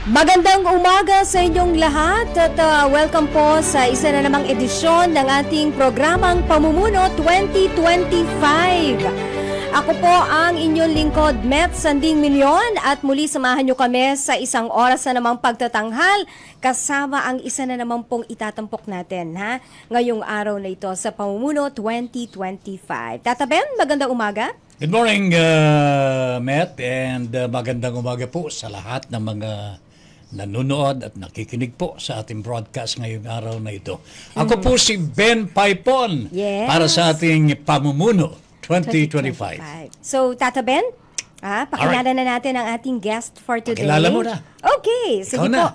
Magandang umaga sa inyong lahat at welcome po sa isa na namang edisyon ng ating programang Pamumuno 2025. Ako po ang inyong lingkod, Met Sanding Milyon, at muli samahan nyo kami sa isang oras na namang pagtatanghal kasama ang isa na namang pong itatampok natin ngayong araw na ito sa Pamumuno 2025. Tata Ben, magandang umaga. Good morning, Met, and magandang umaga po sa lahat ng mga nanonood at nakikinig po sa ating broadcast ngayong araw na ito. Ako po si Ben Paipon para sa ating Pamumuno 2025. So, Tata Ben, pakilala na natin ang ating guest for today. Pakilala mo na. Okay, sige po.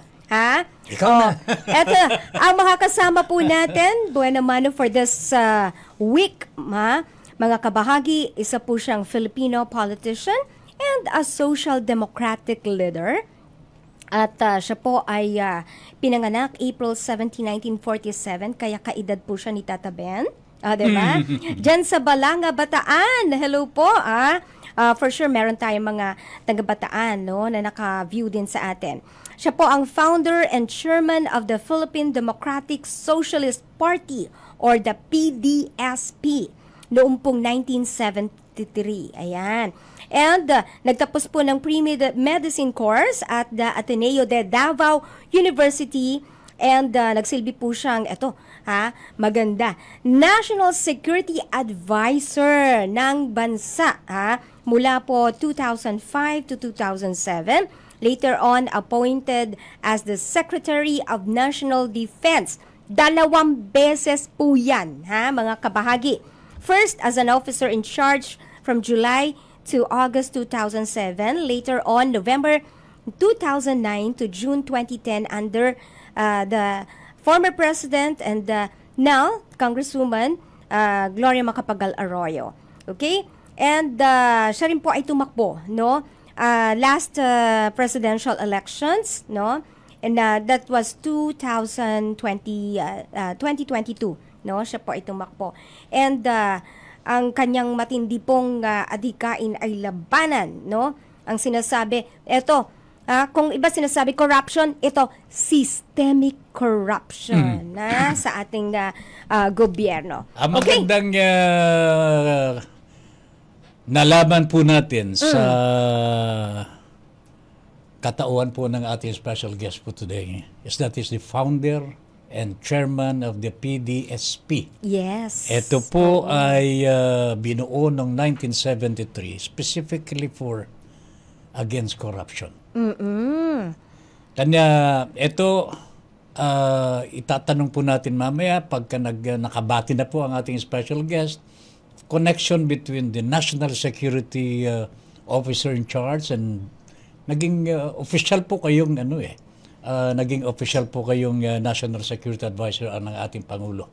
Ikaw na. Eto, ang makakasama po natin, buwan naman for this week, mga kabahagi, isa po siyang Filipino politician and a social democratic leader. At siya po ay pinanganak April 17, 1947, kaya kaedad po siya ni Tata Ben. Diba? Diyan sa Balanga, Bataan. Hello po. For sure, meron tayong mga taga-Bataan na naka-view din sa atin. Siya po ang founder and chairman of the Philippine Democratic Socialist Party or the PDSP noong pong 1973. Ayan. And nagtapos po ng pre-medicine course at the Ateneo de Davao University and nagsilbi po siyang, maganda, National Security Advisor ng bansa mula po 2005 to 2007. Later on, appointed as the Secretary of National Defense. 2 beses po yan, mga kabahagi. First, as an officer in charge from July to August 2007. Later on, November 2009 to June 2010 under the former President and now Congresswoman Gloria Macapagal Arroyo. Okay? And siya rin po ay tumakbo, last presidential elections, and that was 2022, siya po ay tumakbo. And ang kanyang matindi pong adhikain ay labanan, Ang sinasabi, kung iba sinasabi corruption, ito systemic corruption sa ating gobyerno. Ang magandang nalaman po natin sa katauhan po ng ating special guest po today is that is the founder and chairman of the PDSP. Yes. Ito po ay binuo noong 1973 specifically for against corruption. Kanya ito itatanong po natin mamaya pagka nakabati na po ang ating special guest, connection between the National Security Officer in charge and naging official po kayong naging official po kayong National Security Advisor ng ating Pangulo.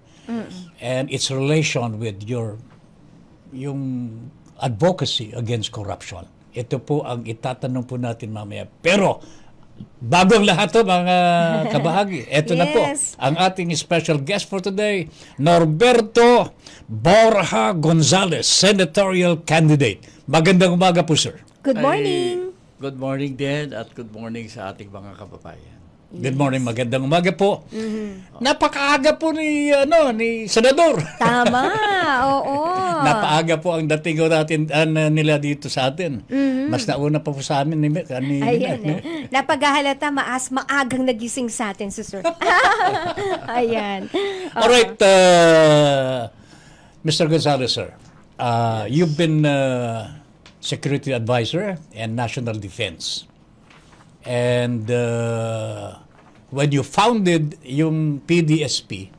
And its relation with yung advocacy against corruption. Ito po ang itatanong po natin mamaya. Pero, bago ang lahat mga kabahagi, ito na po ang ating special guest for today, Norberto Borja Gonzales, senatorial candidate. Magandang umaga po, sir. Good morning. Good morning din at good morning sa ating mga kababayan. Good morning, magandang umaga po. Napakaaga po ni Senador. Tama, oo. Napaaga po ang dating natin nila dito sa atin. Mas nauna pa po sa amin ni Ayan, napaghahalata maagang nagising sa atin si sir. Ayan. Alright, Mr. Gonzales, sir. You've been Security Advisor and National Defense. And when you founded yung PDSP,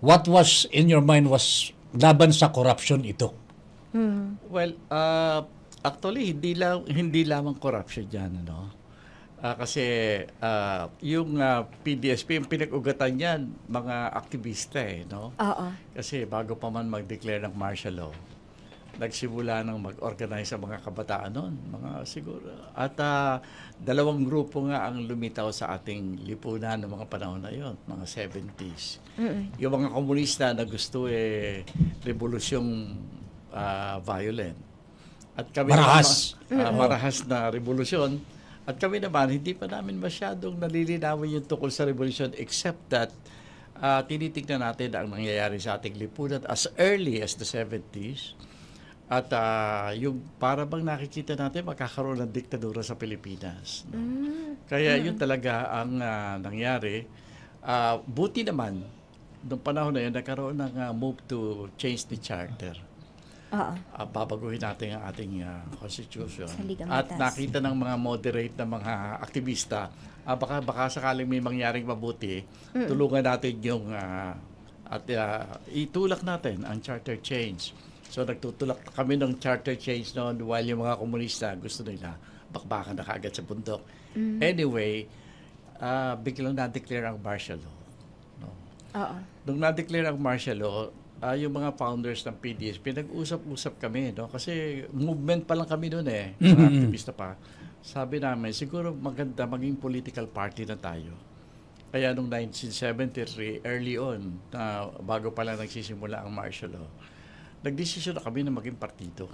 what was in your mind was laban sa corruption ito? Well, actually hindi lamang corruption diyan, kasi yung PDSP, yung pinag-ugatan niyan mga aktivista Oo. Kasi bago pa man mag-declare ng martial law, nagsimula ng mag-organize sa mga kabataan noon, mga siguro. At 2 grupo nga ang lumitaw sa ating lipunan ng mga panahon na yon, mga 70s. Yung mga komunista na gusto revolusyong violent. At kami marahas marahas na revolusyon. At kami naman, hindi pa namin masyadong nalilinawin yung tungkol sa revolution except that tinitignan natin ang nangyayari sa ating lipunan as early as the 70s. At yung para bang nakikita natin magkakaroon ng diktadura sa Pilipinas. No? Kaya yun talaga ang nangyari. Buti naman, noong panahon na yun, nagkaroon ng move to change the charter. Babaguhin natin ang ating constitution. At nakita ng mga moderate na mga aktivista, baka sakaling may mangyaring mabuti, tulungan natin yung at itulak natin ang charter change. So nagtutulak kami ng charter change noon while yung mga komunista gusto nila bakbakan na kaagad sa bundok. Anyway, biglang na-declare ang martial law. No? Nung na-declare ang martial law, yung mga founders ng PDSP, nag-usap-usap kami. No? Kasi movement pa lang kami noon mga aktivista pa. Sabi namin, siguro maganda maging political party na tayo. Kaya nung 1973, early on, bago pa lang nagsisimula ang martial law, nagdesisyon na kami na maging partido,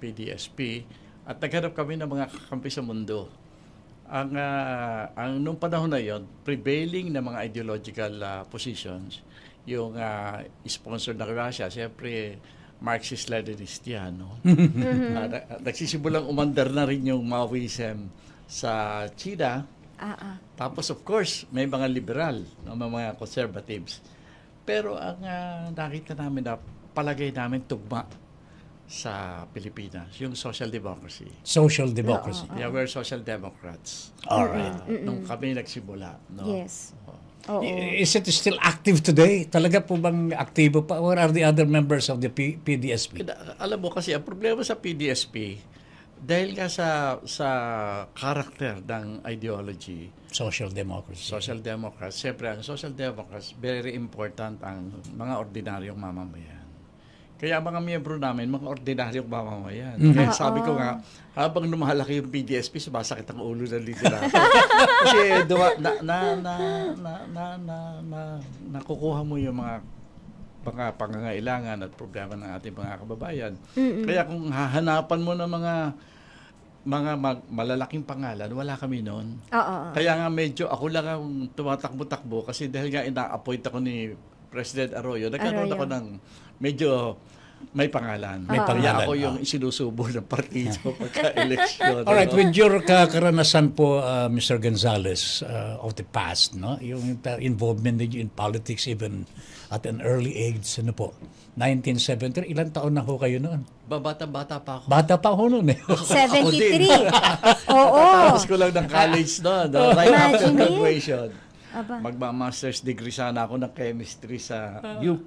PDSP, at naghanap kami ng mga kakampi sa mundo. Ang nung panahon na yon, prevailing na mga ideological positions, yung sponsor ng Russia, siyempre Marxist-Leninist yan. No? Nagsisimulang umandar na rin yung Maoism sa China. Tapos of course, may mga liberal, no, mga conservatives. Pero ang nakita namin na palagay namin tugma sa Pilipinas, yung social democracy. Social democracy. Yeah, we're social democrats. All right. Nung kami nagsimula. No? Yes. Is it still active today? Talaga po bang aktibo pa? Or are the other members of the PDSP? Alam mo kasi, ang problema sa PDSP, dahil nga sa character ng ideology, Social democracy. Social Democrats. Siyempre, ang Social Democrats, very important ang mga ordinaryong mamamayan. Kaya mga miyembro namin, mga ordinaryong mamamayan. Kaya sabi ko nga, habang lumalaki yung PDSP, sumasakit ang ulo ng liderato. Kasi nakukuha mo yung mga pangangailangan at problema ng ating mga kababayan. Kaya kung hahanapan mo ng mga malalaking pangalan, wala kami noon. Kaya nga medyo ako lang ang tumatakbo-takbo kasi dahil nga ina-appoint ako ni President Arroyo, nagkaroon ako ng medyo may pangalan. Kaya ako yung isinusubo ng partido pagka-eleksyon. Alright, with your karanasan po, Mr. Gonzales, of the past, no? Yung involvement ninyo in politics even at an early age, ano po? 1970, ilang taon na ho kayo noon? Bata pa ako. Bata pa ho noon 73. Oo. Tapos ko lang ng college noon. Right after graduation. Magma-master's degree sana ako ng chemistry sa UP.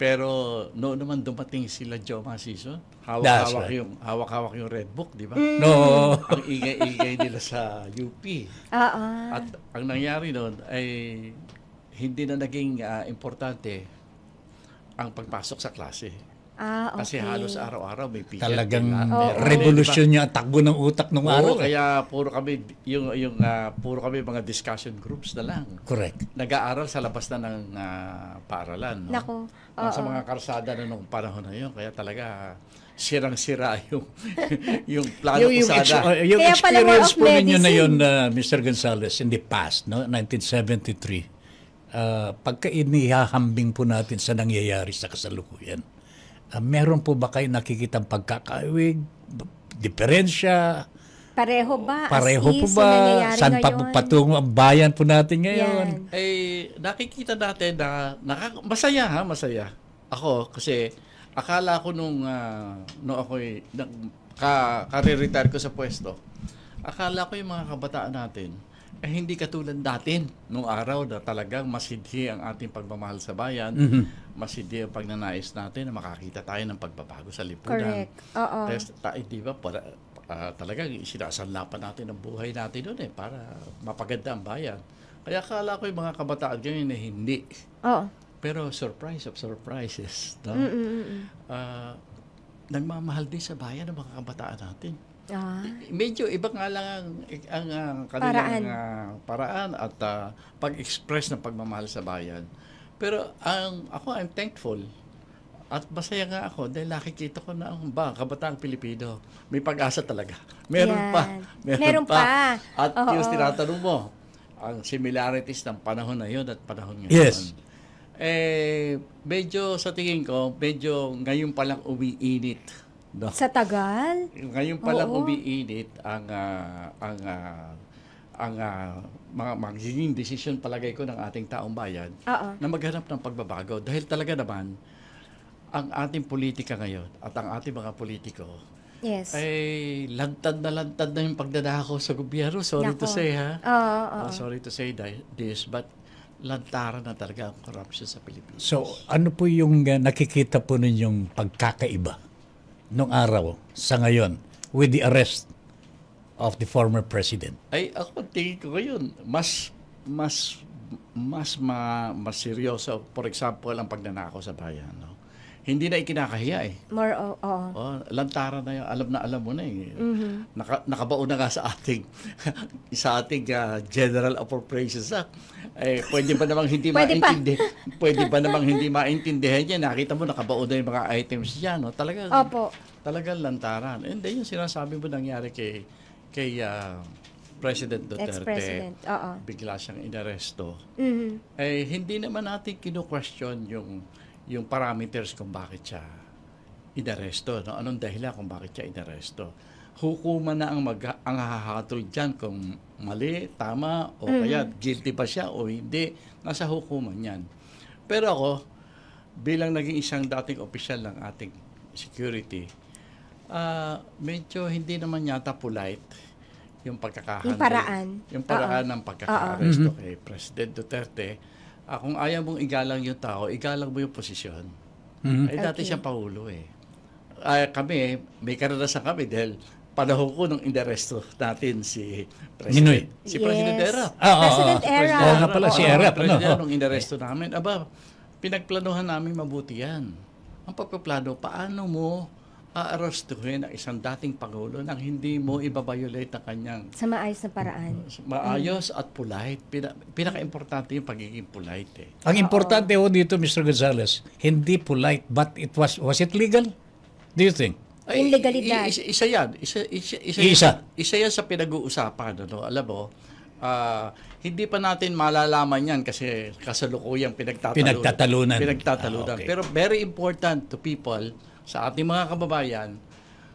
Pero noon naman dumating sila Joe Masison. Hawak-hawak yung red book, di ba? No. Ang ingay-ingay nila sa UP. At ang nangyari noon ay hindi na naging importante ang pagpasok sa klase. Okay. Kasi halos araw-araw may picture. Talagang revolusyon niya, takbo ng utak ng araw. Kaya puro kami puro kami mga discussion groups na lang. Correct. Nag-aaral sa labas na ng paaralan. No? Nako. Sa mga karsada na nung panahon na yun. Kaya talaga sirang-sira yung plano usada. Yung experience po ninyo na yun, Mr. Gonzales, in the past, no? 1973, pagka inihahambing po natin sa nangyayari sa kasalukuyan, meron po ba kayo nakikitang pagkakawig, diferensya? Pareho ba? Pareho po ba? Saan pa patungo ang bayan po natin ngayon? Nakikita natin na masaya. Ako, kasi akala ko nung ako'y kare-retire ko sa pwesto, akala ko yung mga kabataan natin, hindi katulad natin nung araw na talagang masidhi ang ating pagmamahal sa bayan, masidhi ang pagnanais natin na makakita tayo ng pagbabago sa lipunan. Correct. Oo. Di ba, talagang sinasanlapan natin ang buhay natin doon para mapaganda ang bayan. Kaya akala ko yung mga kabataan ngayon na hindi. Pero surprise of surprises. No? Nagmamahal din sa bayan ng mga kabataan natin. Medyo iba nga lang ang kanilang paraan at pag-express ng pagmamahal sa bayan. Pero I'm thankful At masaya nga ako dahil nakikita ko na ang kabataang Pilipino, may pag-asa talaga. Meron Yan. pa. Meron pa. At Oo. yung tinatanong mo, ang similarities ng panahon na yun at panahon ngayon. Yes. Medyo sa tingin ko, medyo ngayon pa lang umiinit. No? Sa tagal? Ngayon pa lang Oo. umiinit ang mga magiging desisyon palagay ko ng ating taong bayan Oo. na maghanap ng pagbabago. Dahil talaga naman, ang ating politika ngayon at ang ating mga politiko Yes. ay lantad na yung pagdadako sa gobyerno. Sorry to Nako. say, ha? Oo. Sorry to say this, but lantaran na talaga ang corruption sa Pilipinas. So, ano po yung nakikita po ninyong pagkakaiba nung araw sa ngayon with the arrest of the former president? Ay, ako tingin ko ngayon, mas seryoso. For example, ang pagnanakaw sa bayan. No? Hindi na ikinakahiya eh. More, oo. Lantaran na yun. Alam mo na eh. Mhm. Nakabaon na nga sa ating General Appropriations Act. Pwede ba namang hindi maintindihan? Pwede ba namang hindi maintindihan yan? Nakita mo, nakabaon na yung mga items dyan. No? Opo. Talagang lantaran. And then yung sinasabi mo nangyari kay President Duterte, Ex-President. Oo. bigla siyang inaresto. Mhm. Hindi naman natin kino-question yung parameters kung bakit siya inaresto. No? Anong dahilan kung bakit siya inaresto. Hukuman na ang hahatol dyan kung mali, tama, o kaya guilty ba siya o hindi. Nasa hukuman yan. Pero ako, bilang naging isang dating opisyal ng ating security, medyo hindi naman yata polite yung pagkakahandle. Yung paraan ng pagkaka-aresto kay President Duterte. Kung ayaw mong igalang yung tao, igalang mo yung posisyon. Dati siyang Pangulo eh. Kami, may karanasan kami dahil panahon ko nung inaresto natin si President. Ninoy. Si President Erap. President Era. Oo nga pala, si Erap. President, nung inaresto namin, pinagplanuhan namin mabuti yan. Ang pagpaplano, paano mo aarestuhin ang isang dating Pangulo nang hindi mo ibabiolate ang kanyang Sa maayos na paraan. maayos at polite. Pinaka-importante yung pagiging polite eh. Ang importante ho dito, Mr. Gonzales, hindi polite, but was it legal? Do you think? Yung legalidad. Isa yan. Isa yan sa pinag-uusapan. Ano? Alam mo, hindi pa natin malalaman yan kasi kasalukuyang pinagtatalunan. Okay. Pero very important to people, sa ating mga kababayan,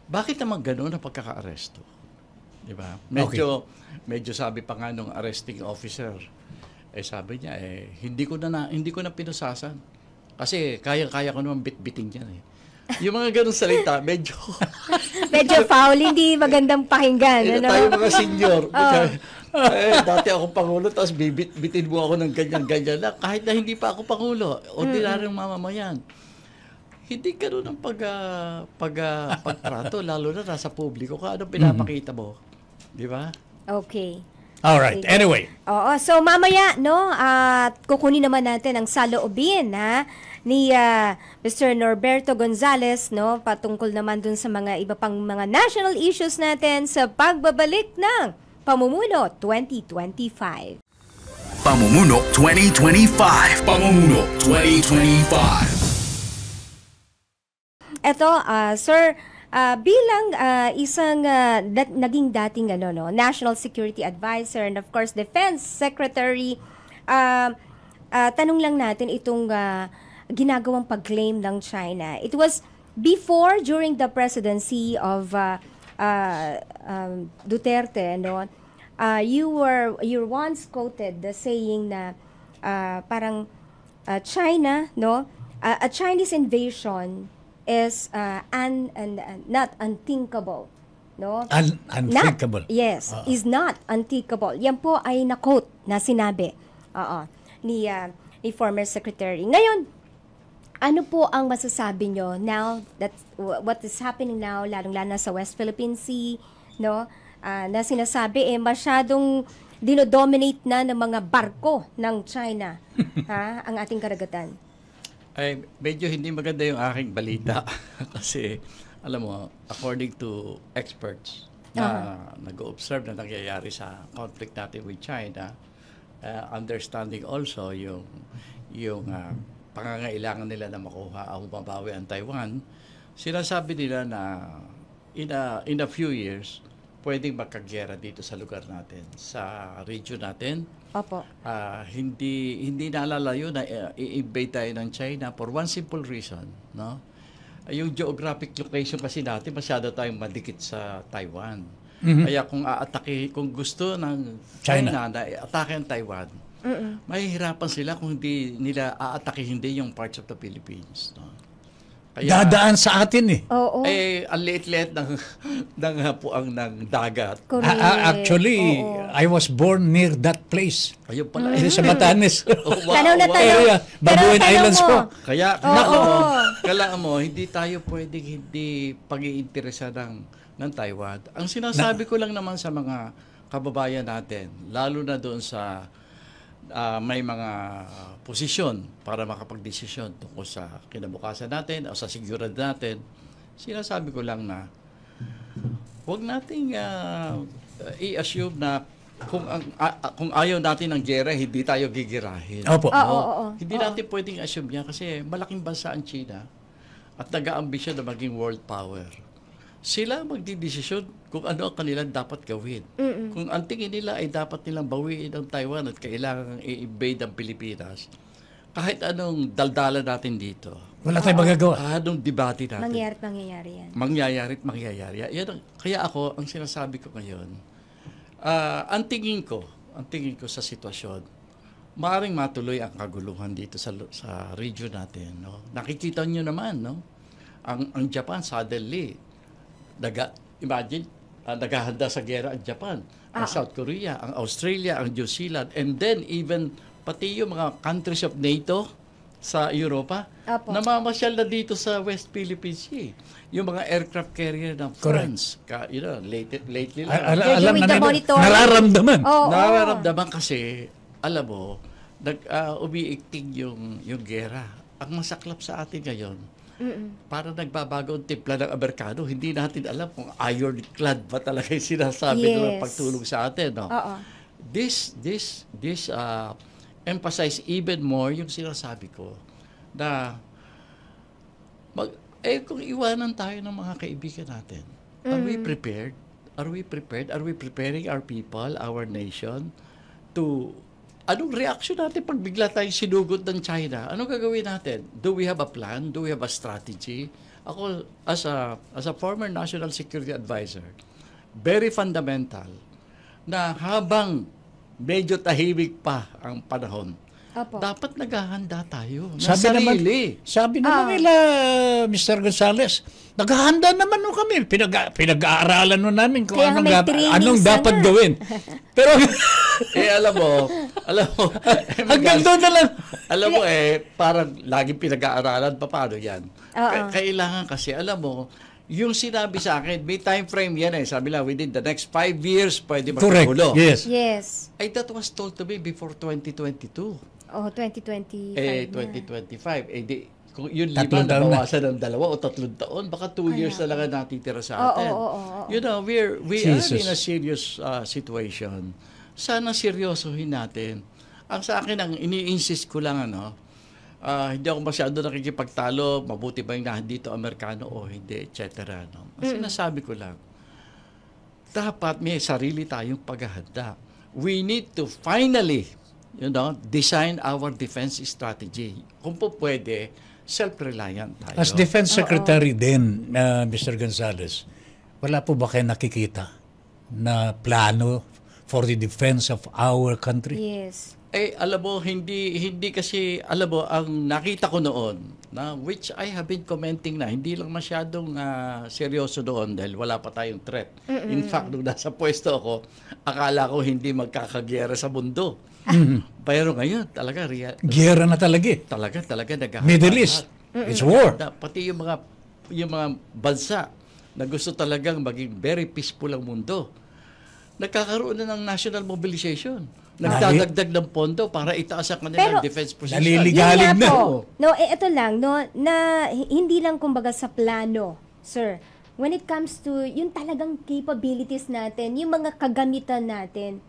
bakit naman gano'n ang pagkaka-aresto? Di ba? Medyo sabi pa nga nung arresting officer, sabi niya, hindi ko na pinusasan. Kasi kaya ko naman bit-biting yan eh. Yung mga ganong salita, medyo foul, hindi magandang pakinggan. Ano? tayo mga senior. Dati ako Pangulo, tapos bitin mo ako ng ganyan-ganyan na kahit na hindi pa ako Pangulo. Ordinaryong mamamayan. Hindi gano'n ang pagtrato, lalo na nasa publiko ka. Anong pinapakita mo? Di ba? Okay. All right. Sige. Anyway, Oo, so mamaya, no, kukunin naman natin ang saloobin, ni Mr. Norberto Gonzales, no, patungkol naman dun sa mga iba pang mga national issues natin sa pagbabalik ng Pamumuno 2025. Pamumuno 2025. Pamumuno 2025. Eto, sir, bilang isang naging dating National Security Advisor and of course Defense Secretary, tanong lang natin itong ginagawang pag-claim ng China. It was before, during the presidency of Duterte, no? You once quoted the saying na parang China, no? A Chinese invasion is not unthinkable, no? unthinkable. Is not unthinkable. Yan po ay na-quote na sinabi ni former secretary. Ngayon, ano po ang masasabi nyo now that what is happening now, lalong-lalo na sa West Philippine Sea, no? Na sinasabi masyadong dinodominate na ng mga barko ng China ang ating karagatan. Medyo hindi maganda yung aking balita kasi alam mo, according to experts na nag-observe na nangyayari sa conflict natin with China, understanding also yung pangangailangan nila na makuha o mabawi ang Taiwan, sinasabi nila na in a few years, pwedeng magkagyera dito sa lugar natin, sa region natin. Opo. Hindi nalalayo na i-invade tayo ng China for one simple reason, no? Yung geographic location kasi natin, masyado tayong madikit sa Taiwan. Kaya kung gusto ng China na atake ang Taiwan, mahihirapan sila kung hindi nila aatake hindi yung parts of the Philippines, no? Kaya, dadaan sa atin eh. Oo. ang liit-liit ng hapuang ng dagat. Correct. Actually, Oo. I was born near that place. Ayun pala. Sa Batanes. Tanaw na tanaw. Area, Babuyan Pero Islands tanong po. mo, Kaya, Oo. kailangan mo, hindi tayo pwedeng hindi pag-iinteresa ng Taiwan. Ang sinasabi ko lang naman sa mga kababayan natin, lalo na doon sa may mga posisyon para makapagdesisyon tungkol sa kinabukasan natin o sa seguridad natin, sinasabi ko lang na huwag nating i-assume na kung ayaw natin ng giyera, hindi tayo gigirahin. Opo. Oo. Hindi natin pwedeng assume yan kasi malaking bansa ang China at nag-aambisyon na maging world power. Sila magdidesisyon kung ano ang kanilang dapat gawin. Kung ang tingin nila ay dapat nilang bawiin ang Taiwan at kailangan i-invade ang Pilipinas, kahit anong daldalan natin dito, Wala tayong magagawa. anong debate natin, mangyayari yan. mangyayari. Kaya ako, ang sinasabi ko ngayon, ang tingin ko sa sitwasyon, maaaring matuloy ang kaguluhan dito sa region natin. No? Nakikita nyo naman, no? Ang Japan, suddenly, imagine, naghahanda sa gera ang Japan, ang South Korea, ang Australia, ang New Zealand, and then even pati yung mga countries of NATO sa Europa, Apo. namamasyal na dito sa West Philippine Sea. Yung mga aircraft carrier ng France, lately lang. They're doing the monitoring. nararamdaman. Oo. Nararamdaman kasi, alam mo, umiikting yung gera. Ang masaklap sa atin ngayon, para nagbabago ang timpla ng Amerikano, hindi natin alam kung ironclad ba talaga yung sinasabi ng pagtulong sa atin. No? Oo. This emphasize even more yung sinasabi ko na kung iwanan tayo ng mga kaibigan natin, are we prepared? Are we prepared? Are we preparing our people, our nation to anong reaction natin pag bigla tayong sinugod ng China? Anong gagawin natin? Do we have a plan? Do we have a strategy? Ako, as a former National Security Advisor, very fundamental na habang medyo tahimik pa ang panahon, Opo. dapat naghahanda tayo ng Sabi naman nila, Mr. Gonzales, naghahanda naman no kami. Pinag-aaralan no namin kung Kaya may trainings anong na dapat nga. gawin. Pero alam mo, hanggang doon na lang. alam mo parang laging pinag-aaralan pa paano yan. Oo. Kailangan kasi, alam mo, yung sinabi sa akin, may time frame yan sabi lang, within the next 5 years, pwede Correct. magkagulo. Yes. Yes. That was told to me before 2022. Oh, 2025 2025. Kung yun 3 lima, taon na. nabawasan ng 2 o 3 taon, baka 2 years na lang ang natitira sa atin. Oo. You know, we are Jesus. in a serious situation. Sana seryosohin natin. Ang sa akin, ang ini-insist ko lang, hindi ako masyado nakikipagtalo, mabuti ba yung nandito Amerikano o hindi, etc. No? Ang sinasabi ko lang, dapat may sarili tayong paghahanda. We need to finally, design our defense strategy. Kung po pwede, self-reliant tayo. As Defense Secretary din, Mr. Gonzales, wala po ba kayo nakikita na plano for the defense of our country? Yes. Alam mo, hindi kasi, alam mo, ang nakita ko noon, which I have been commenting na, hindi lang masyadong seryoso doon dahil wala pa tayong threat. In fact, nung nasa pwesto ako, akala ko hindi magkakagyera sa mundo. Pero ngayon, talaga, Giyera na talaga eh. talaga naghahanda. Middle East. It's war. Pati yung mga bansa na gusto talagang maging very peaceful ang mundo, nagkakaroon na ng national mobilization. Nagdadagdag ng pondo para itaas ang kanilang Pero, defense position. Galing Yun nga na. po. No, ito lang, na hindi lang kumbaga sa plano, sir. When it comes to yung talagang capabilities natin, yung mga kagamitan natin,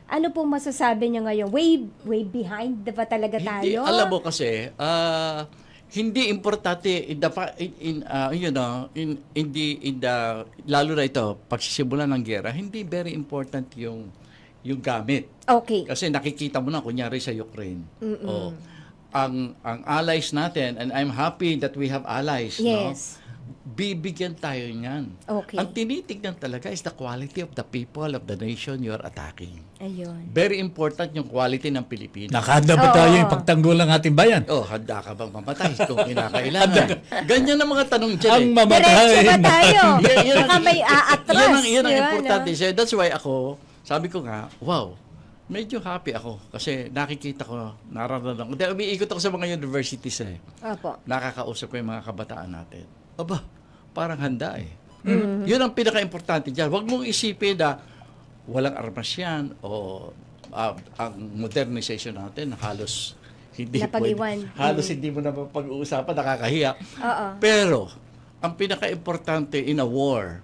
Ano pong masasabi niyo ngayon? Way behind ba talaga Hindi, tayo? alam mo kasi, hindi importante lalo na ito pagsisimula ng giyera, hindi very important yung gamit. Okay. Kasi nakikita mo na kunyari sa Ukraine. Oh, ang allies natin, and I'm happy that we have allies, Yes. no? Bibigyan tayo niyan. Okay. Ang tinitignan talaga is the quality of the people of the nation you are attacking. Ayun. Very important yung quality ng Pilipinas. Nakahanda ba tayo yung pagtanggol ng ating bayan? Oh, handa ka bang mamatay kung kinakailangan? Ganyan ang mga tanong dyan. Ang eh. mamatay. Diretso ba tayo? Yan Baka may aatras. Yan ang Yun, importante. no? So, that's why ako, sabi ko nga, wow, medyo happy ako kasi nakikita ko, nararamdaman ko. Dahil umiikot ako sa mga universities eh. Opo. Nakakausap ko yung mga kabataan natin. Aba, parang handa eh. Yun ang pinaka-importante dyan. Huwag mong isipin na walang armas yan o ang modernization natin halos hindi Napag-iwan. halos hindi mo na pag-uusapan, nakakahiya. Oo. Pero, ang pinaka-importante in a war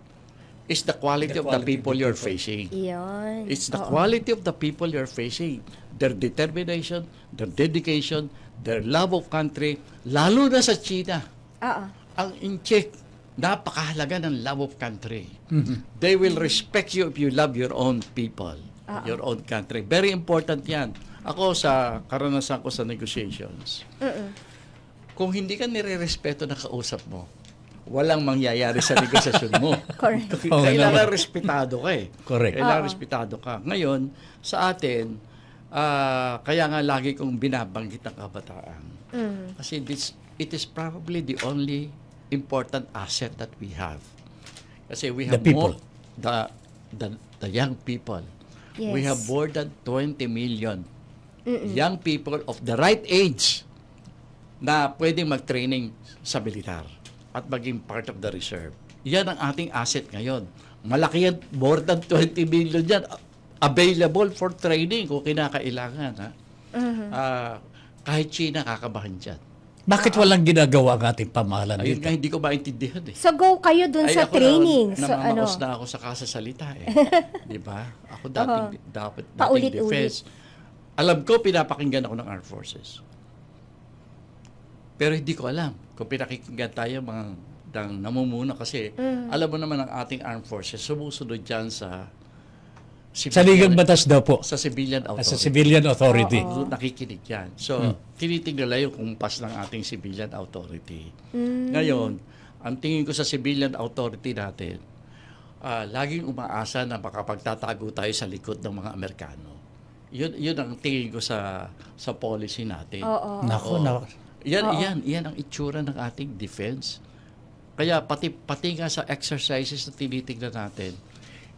is the quality of the people you're facing. Iyon. It's the quality of the people you're facing. Their determination, their dedication, their love of country, lalo na sa China. Oo. Ang in-check, napakahalaga ng love of country. They will respect you if you love your own people, your own country. Very important yan. Ako sa karanasan ko sa negotiations, kung hindi ka nire-respeto na kausap mo, walang mangyayari sa negosasyon mo. Correct. Kailangan respetado ka eh. Correct. Kailangan respetado ka. Ngayon, sa atin, kaya nga lagi kong binabanggit ang kabataan. Kasi it is probably the only important asset that we have. Kasi we have The people. the young people. Yes. We have more than 20 million young people of the right age na pwedeng mag-training sa militar at maging part of the reserve. Yan ang ating asset ngayon. Malaki yan, more than 20 million yan available for training kung kinakailangan. Ha? Kahit China, kakabahan dyan. Bakit walang ginagawa ang ating pamahalaan Ayun dito? nga, hindi ko maintindihan eh. So go kayo dun sa Ako training. So namamaos ano? na ako sa kasasalita eh. Di ba? Ako dapat Paulit-ulit. defense. Alam ko, pinapakinggan ako ng Armed Forces. Pero hindi ko alam kung pinakikinggan tayo mga namumuna kasi alam mo naman ang ating Armed Forces sumusunod dyan sa Sa Ligang Batas daw po. sa civilian authority. Sa Civilian Authority. Doon nakikinig yan. So, tinitingnan lang yung kumpas ng ating civilian authority. Ngayon, ang tingin ko sa civilian authority natin, laging umaasa na makapagtatago tayo sa likod ng mga Amerikano. Yun ang tingin ko sa policy natin. Oo. Nako. Yan ang itsura ng ating defense. Kaya pati nga sa exercises na tinitingnan natin,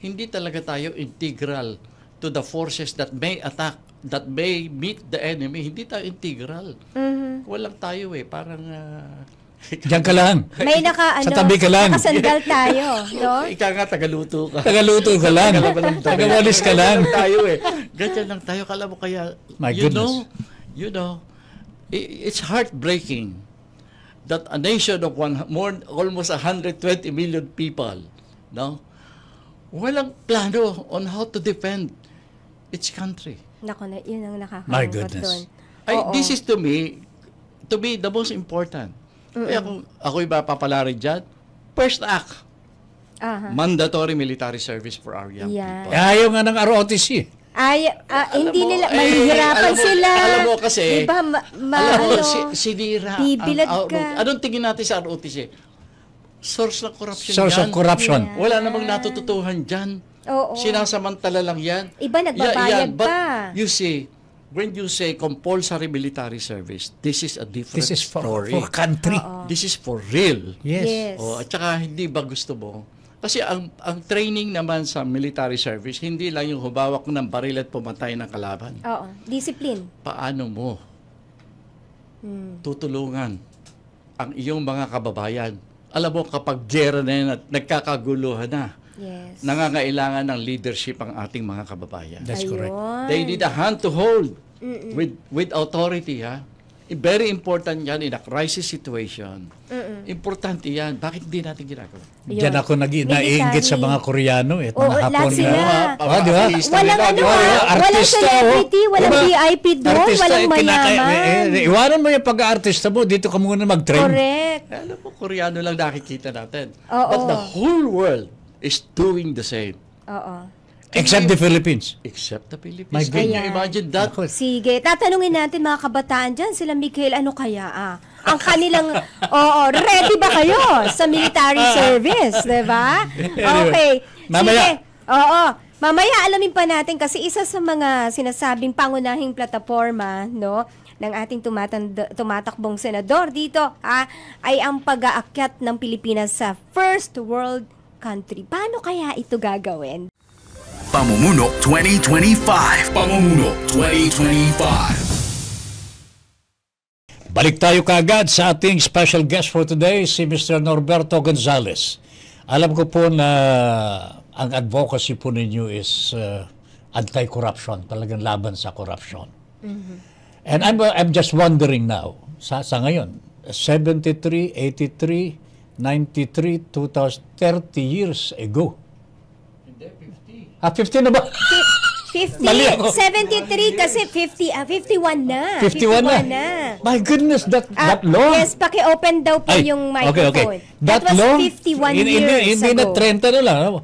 hindi talaga tayo integral to the forces that may attack, that may meet the enemy. Hindi tayo integral. Walang tayo eh. Parang... Diyan ka lang. May Sa tabi ka lang. nakasandal tayo, no? Ika nga, tagaluto ka. Tagaluto ka lang. Tagawalis ka lang. tayo eh. Ganyan lang tayo. Kala mo kaya, My goodness. you know, it's heartbreaking that a nation of almost 120 million people, no? Walang plano on how to defend its country. Nako, yun ang My nakakalungkot goodness. doon. This is to me the most important. Kaya kung ako'y papalarin dyan, first act, mandatory military service for our young Yan. people. Ayaw nga ng ROTC. Hindi mo, nila, mahihirapan sila. Alam mo kasi, diba, alam mo, sinira bibilad ang ka. Anong tingin natin sa ROTC? Source ng corruption Source yan. of corruption. Yeah. Wala namang natututuhan dyan. Oo. Sinasamantala lang yan. Iba nagbabayad But pa. you see, when you say compulsory military service, this is a different This is for story. country. This is for real. Yes. At saka hindi ba gusto mo? Kasi ang training naman sa military service, hindi lang yung hubawak ng baril at pumatay ng kalaban. Oo. Discipline. Paano mo tutulungan ang iyong mga kababayan? Alam mo, kapag gera na yan at nagkakaguluhan na, Yes. nangangailangan ng leadership ang ating mga kababayan. That's correct. Ayun. They need a hand to hold with authority, ha? Very important yan in a crisis situation. Importante yan. Bakit hindi natin ginagawa? Diyan ako naiinggit sa mga Koreano eh. Oo, Mga lahat Hapon sila. di ba? Walang walang celebrity, walang VIP doon, walang mayaman. Iwanan mo yung pag-aartista mo, dito ka muna mag-train. Correct. Alam mo, Koreano lang nakikita natin. Oo. But the whole world is doing the same. Oo. Except the Philippines. Except the Philippines. My Can you goodness. imagine that? Sige, tatanungin natin mga kabataan dyan, sila Mikhail, ano kaya ang kanilang, ready ba kayo sa military service, di ba? Okay. Mamaya. Sige. Oo. Mamaya alamin pa natin kasi isa sa mga sinasabing pangunahing plataforma, no, ng ating tumatakbong senador dito, ay ang pag-aakyat ng Pilipinas sa first world country. Paano kaya ito gagawin? Pamumuno 2025. Pamumuno 2025. Balik tayo kaagad sa ating special guest for today, si Mr. Norberto Gonzales. Alam ko po na ang advocacy po ninyo is anti-corruption, talagang laban sa corruption. And I'm just wondering now, sa ngayon, 73, 83, 93, 2000, 30 years ago. 50 na ba? 50, Mali ako. 73 kasi 51 na. 51 na. My goodness, that long? Yes, paki-open daw po yung microphone. Okay. That was long? 51 years hindi ago. na 30 na lang.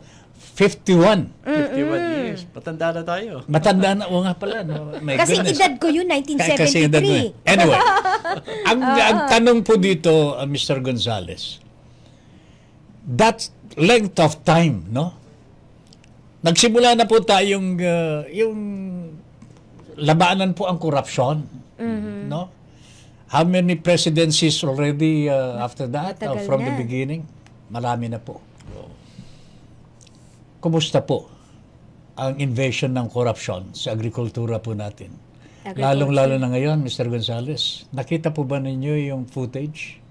51. 51 years. Matanda na tayo. Matanda na. O nga pala. No? My Kasi goodness. edad ko yun, Kasi edad mo 1973. eh. Anyway, ang tanong po dito, Mr. Gonzales, that length of time, no? Nagsimula na po tayong yung labanan po ang korupsyon, no? How many presidencies already after that from the beginning? Marami na po. Kumusta po ang invasion ng korupsyon sa agrikultura po natin? Lalong-lalo na ngayon, Mr. Gonzales. Nakita po ba ninyo yung footage?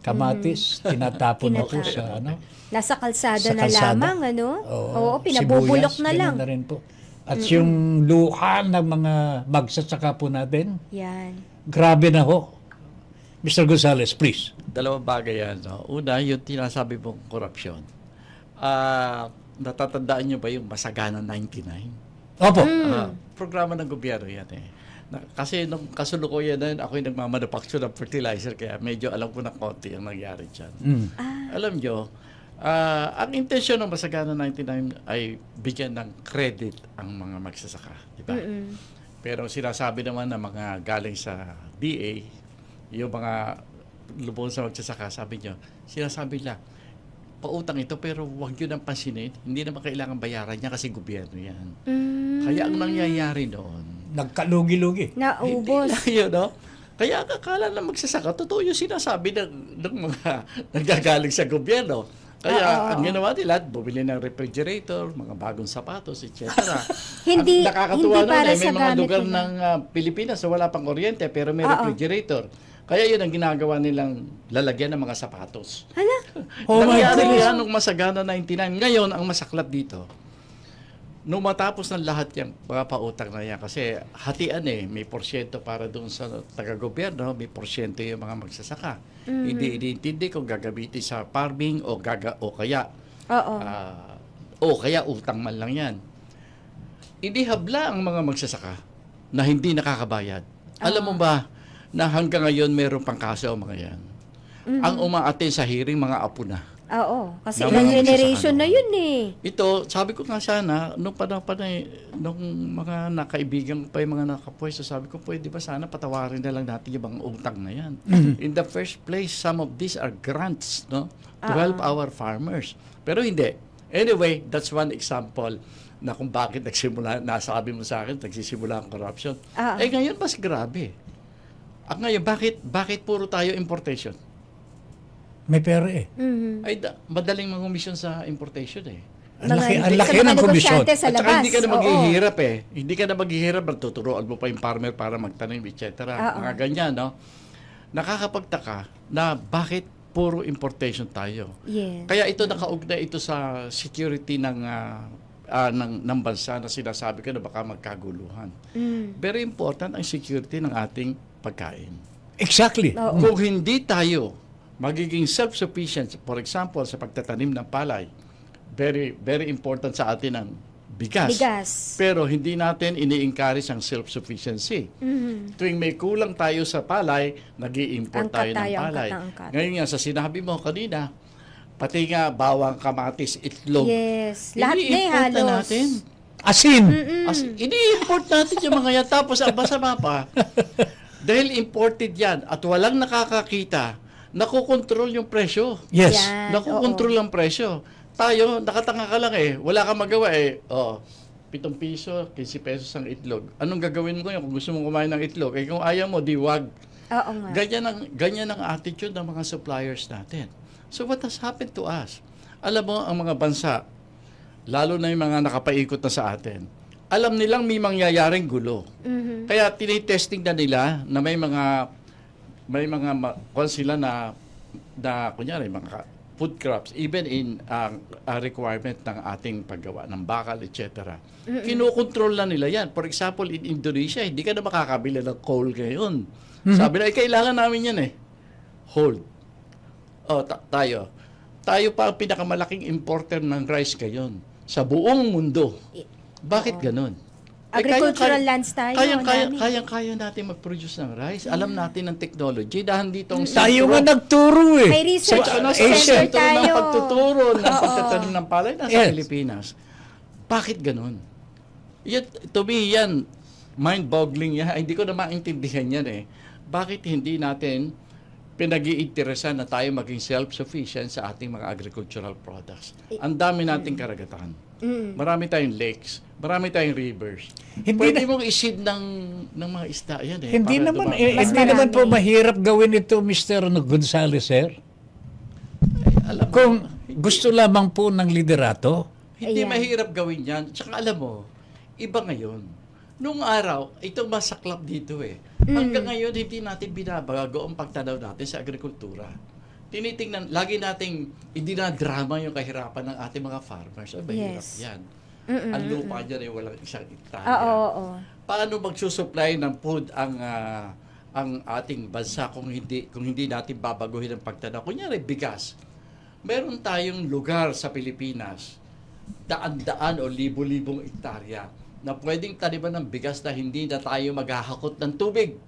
Kamatis, tinatapon na po sa ano? Nasa kalsada Sa na kalsada? lamang, ano? Oo, Sibuyas, pinabubulok na lang. ganun na rin po. At yung luha ng mga magsasaka po natin, Yan. grabe na ho. Mr. Gonzales, please. Dalawang bagay yan. No? Una, yung tinasabi mong korupsyon. Natatandaan nyo ba yung Masagana 99? Opo. Programa ng gobyerno yan eh. Kasi nung kasulukuyan na yun, ako yung nagmamanufacture ng fertilizer, kaya medyo alam ko na konti ang nangyari dyan. Alam nyo, ang intensyon ng Masagana 99 ay bigyan ng credit ang mga magsasaka. Diba? Pero sinasabi naman na mga galing sa DA, yung mga lubon sa magsasaka, sabi nyo, sinasabi lang, pautang ito pero huwag yun ang pansinin. Hindi naman kailangan bayaran niya kasi gobyerno yan. Kaya ang nangyayari noon, Nagkalugi-lugi. Naubos. yun, no? Kaya akala na magsasaka, totoo yung sinasabi ng mga nanggagaling sa gobyerno. Kaya ang ginawa nila, bumili ng refrigerator, mga bagong sapatos, etc. Hindi Nakakatuwa para nun, sa may mga gamit lugar nila. ng Pilipinas na wala pang kuryente pero may refrigerator. Kaya yun ang ginagawa nilang lalagyan ng mga sapatos. Hala? Oh my Nangyari goodness. yan nung Masagana 99. Ngayon, ang masaklap dito, nung matapos ng lahat yung mga pautang na yan, kasi hatian may porsyento para doon sa taga-gobyerno, may porsyento yung mga magsasaka. Hindi iniintindi kung gagamitin sa farming o kaya utang man lang yan. Inihabla ang mga magsasaka na hindi nakakabayad. Alam mo ba na hanggang ngayon meron pang kaso ang mga yan? Ang umaattend sa hearing, mga apo na. Oo, kasi Na ilang mga generation magsasaka, na yun eh. Ito, sabi ko nga sana, nung nung mga nakaibigan pa yung mga nakapwesto, sabi ko, pwede ba sana patawarin na lang natin yung mga utang na yan. In the first place, some of these are grants, no? To help our farmers. Pero hindi. Anyway, that's one example na kung bakit nagsimula, nasabi mo sa akin, nagsisimula ang corruption. Ngayon, mas grabe. At ngayon, bakit puro tayo importation? May pera eh. Ay, madaling mangumisyon sa importation eh. Ang laki ng komisyon. Sa At saka labas. hindi ka na maghihirap eh. Hindi ka na maghihirap, tuturuan mo pa yung farmer para magtanim, etc. Mga ganyan, no? Nakakapagtaka na bakit puro importation tayo. Yes. Kaya ito nakaugnay ito sa security ng bansa na sinasabi ko na baka magkaguluhan. Very important ang security ng ating pagkain. Exactly. Kung hindi tayo magiging self-sufficient, for example, sa pagtatanim ng palay, very, very important sa atin ang bigas. Pero hindi natin ini-encourage ang self-sufficiency. Tuwing may kulang tayo sa palay, nag-i-import tayo ng palay. Ngayon nga, sa sinabi mo kanina, pati nga bawang, kamatis, itlog. Yes. Lahat na ini-import na halos. natin. Asin. Ini-import natin yung mga yan. Tapos ang masama pa, dahil imported yan at walang nakakakita, nakokontrol yung presyo. Yes. Yan. Nakokontrol ang presyo. Tayo, nakatanga ka lang wala kang magawa 7 piso, 15 pesos ang itlog. Anong gagawin mo ngayon kung gusto mong kumain ng itlog? Kung ayaw mo, wag. Oo nga. Ganyan ang attitude ng mga suppliers natin. So what has happened to us? Alam mo, ang mga bansa, lalo na yung mga nakapaikot na sa atin, alam nilang may mangyayaring gulo. Kaya tinitesting na nila na may mga sila na kunyari, mga food crops, even in requirement ng ating paggawa ng bakal, etc. Kinukontrol na nila yan. For example, in Indonesia, hindi ka na makakabila ng coal ngayon. Sabi na, kailangan namin yan Hold. Tayo pa ang pinakamalaking importer ng rice ngayon sa buong mundo. Bakit ganun? Agricultural lands tayo. Kayang-kaya natin mag-produce ng rice. Alam natin ang technology. Dahil dito ang Tayo nga nagturo May research center tayo. ng pagtuturo ng pagtatanim ng palay nasa Pilipinas. Bakit ganun? To me, yan, mind-boggling yan. Hindi ko na maintindihan yan Bakit hindi natin pinag-iinteresan na tayo maging self-sufficient sa ating mga agricultural products? Ang dami nating karagatan. Marami tayong lakes, marami tayong rivers. Pwede mong isid ng mga isda yan Hindi naman po mahirap gawin ito, Mr. Gonzales, sir. Kung gusto lamang po ng liderato. Hindi mahirap gawin yan. Tsaka alam mo, iba ngayon. Nung araw, itong masaklap dito Hanggang ngayon, hindi natin binabago ang pagtanaw natin sa agrikultura. Tinitingnan, lagi nating idinadrama yung kahirapan ng ating mga farmers. Mahirap yan. Ang lupa dyan walang isang hektarya. Paano magsusupply ng food ang ating bansa kung hindi natin babaguhin ang pagtanaw? Kunyari, bigas. Meron tayong lugar sa Pilipinas, daan-daan o libo-libong hektarya, na pwedeng taniman ng bigas na hindi na tayo maghahakot ng tubig.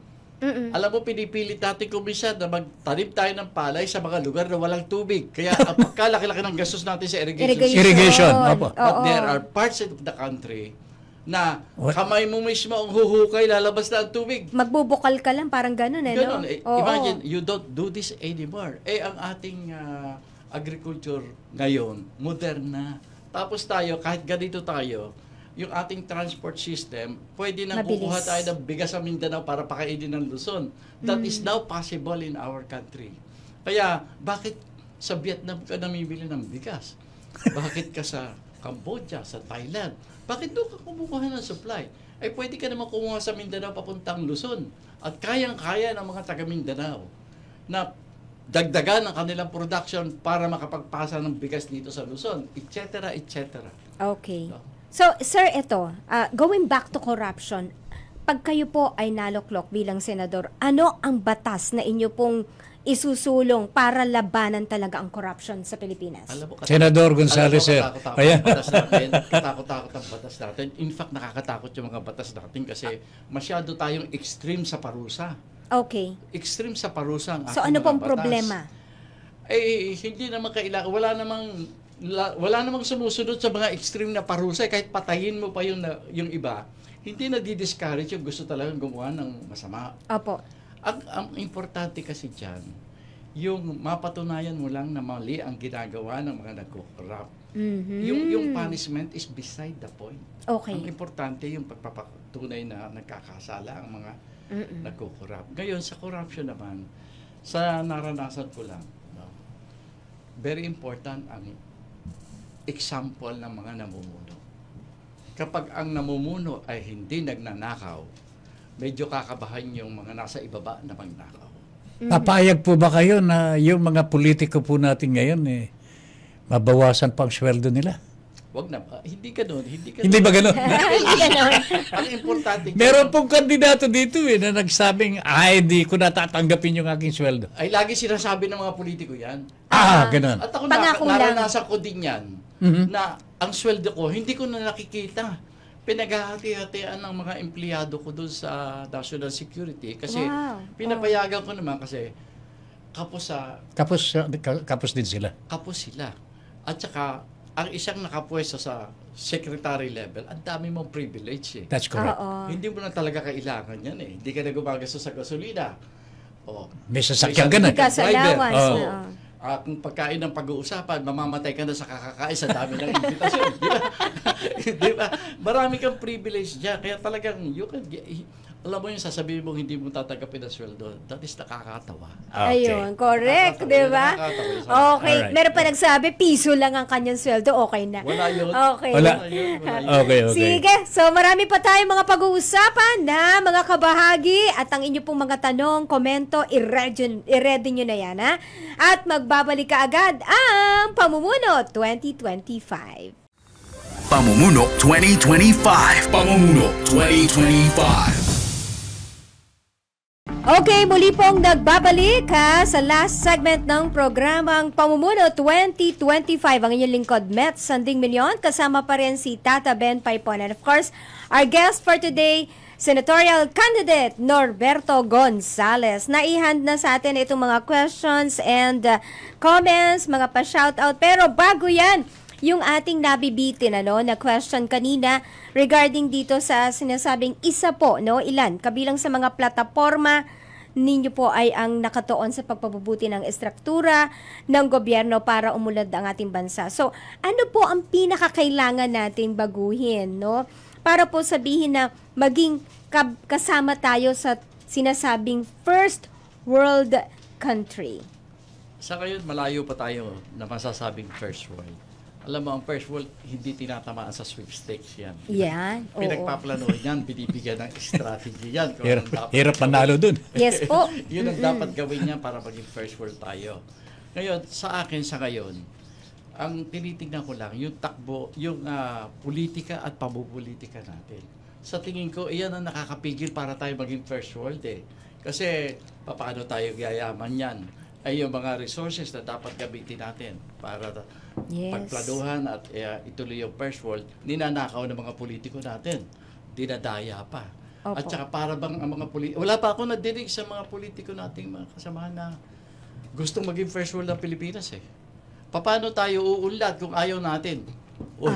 Alam mo, pinipilit natin kuminsan na magtanim tayo ng palay sa mga lugar na walang tubig. Kaya ang pagkalaki-laki ng gastos natin sa irrigation. But there are parts of the country na kamay mo mismo ang huhukay, lalabas na ang tubig. Magbubukal ka lang, parang gano'n Ganon. Imagine, you don't do this anymore. Ang ating agriculture ngayon, modern na. Tapos tayo, kahit ganito tayo, yung ating transport system, pwede nang kukuha tayo ng bigas sa Mindanao para pakainin ng Luzon. That is now possible in our country. Kaya, bakit sa Vietnam ka namimili ng bigas? Bakit ka sa Cambodia, sa Thailand? Bakit doon ka kumukuha ng supply? Pwede ka naman kumuha sa Mindanao papuntang Luzon. At kayang-kaya ng mga taga Mindanao na dagdagan ang kanilang production para makapagpasa ng bigas dito sa Luzon, etc., etc. Okay. So, sir, ito, going back to corruption, pag kayo po ay naloklok bilang senador, ano ang batas na inyo pong isusulong para labanan talaga ang corruption sa Pilipinas? Senador Gonzales, sir. Katakot-takot ang batas natin. In fact, nakakatakot yung mga batas natin kasi masyado tayong extreme sa parusa. Okay. Extreme sa parusa ang ating So, ano pong batas. problema? Hindi naman kailangan. Wala namang sumusunod sa mga extreme na parusa. Kahit patayin mo pa yung iba, hindi na di-discourage yung gusto talagang gumawa ng masama. Opo. Ang importante kasi dyan, yung mapatunayan mo lang na mali ang ginagawa ng mga nagko-corrupt. Yung punishment is beside the point. Okay. Ang importante yung pagpapatunay na nagkakasala ang mga nagko-corrupt. Ngayon, sa corruption naman, sa naranasan ko lang, very important ang example ng mga namumuno. Kapag ang namumuno ay hindi nagnanakaw, medyo kakabahan yung mga nasa ibaba na magnakaw. Papayag po ba kayo na yung mga politiko po natin ngayon, mabawasan pang sweldo nila? Wag na. Hindi ganun. Hindi ba ganun? Hindi ganon. Ang importante. Meron pong kandidato dito na nagsabing, hindi ko natatanggapin yung aking sweldo. Ay, lagi sinasabi ng mga politiko yan. Ganun. At ako Pangako lang. naranasan ko din yan, na ang sweldo ko, hindi ko na nakikita. Pinaghahati-hatian ng mga empleyado ko doon sa National Security. Kasi pinapayagan ko naman kasi Kapos din sila. kapos sila. At saka, ang isang nakapwesto sa secretary level, ang dami mong privilege eh. That's correct. Oo. Hindi mo na talaga kailangan yan eh. Hindi ka na gumagastos sa gasolina. May sasakyan ka na. Gas allowance. Oo. Kung pagkain ng pag-uusapan, mamamatay ka na sa kakakain sa dami ng invitation. Di ba? Di ba? Marami kang privilege dyan. Kaya talagang, alam mo yung sasabihin mong hindi mo tatanggapin ang sweldo, that is nakakatawa. Ayun, correct, di ba? Okay, Alright. meron pa nagsabi, piso lang ang kanyang sweldo, okay na. Wala yun. Okay. Wala. Okay. Sige, so marami pa tayong mga pag-uusapan na mga kabahagi at ang inyo pong mga tanong, komento, i-ready nyo na yan, ha? At magbabalik ka agad ang Pamumuno 2025. Pamumuno 2025. Pamumuno 2025. Okay, muli pong nagbabalik sa last segment ng programang Pamumuno 2025. Ang inyong lingkod, Met Sanding Milyon. Kasama pa rin si Tata Ben Paipon. And of course, our guest for today, Senatorial Candidate Norberto Gonzales. Naihand na sa atin itong mga questions and comments, mga pa-shoutout. Pero bago yan, yung ating nabibitin na question kanina regarding dito sa sinasabing ilan kabilang sa mga plataforma ninyo po ay ang nakatuon sa pagpapabuti ng estruktura ng gobyerno para umunlad ang ating bansa. So, ano po ang pinakakailangan nating baguhin, para po sabihin na maging kasama tayo sa sinasabing first world country? Sa ngayon, malayo pa tayo na masasabing first world. Alam mo, ang first world, hindi tinatamaan sa sweepstakes yan. Yan, oo. Pinagpaplanuhan yan, binibigyan ng strategy yan. Kung anong dapat Hirap manalo dun. Yes po. Yun ang dapat gawin niya para maging first world tayo. Ngayon, sa akin sa ngayon, ang tinitingnan ko lang, yung takbo, yung politika at pabupolitika natin. Sa tingin ko, iyan ang nakakapigil para tayo maging first world eh. Kasi, paano tayo yayaman yan? Ay yung mga resources na dapat gamitin natin para pagplanuhan at ituloy yung first world, ninanakaw ng mga politiko natin. Dinadaya pa. Opo. At saka para bang ang mga politiko, wala pa ako nadinig sa mga politiko nating mga kasamahan na gustong maging first world ng Pilipinas eh. Paano tayo uunlad kung ayaw natin? O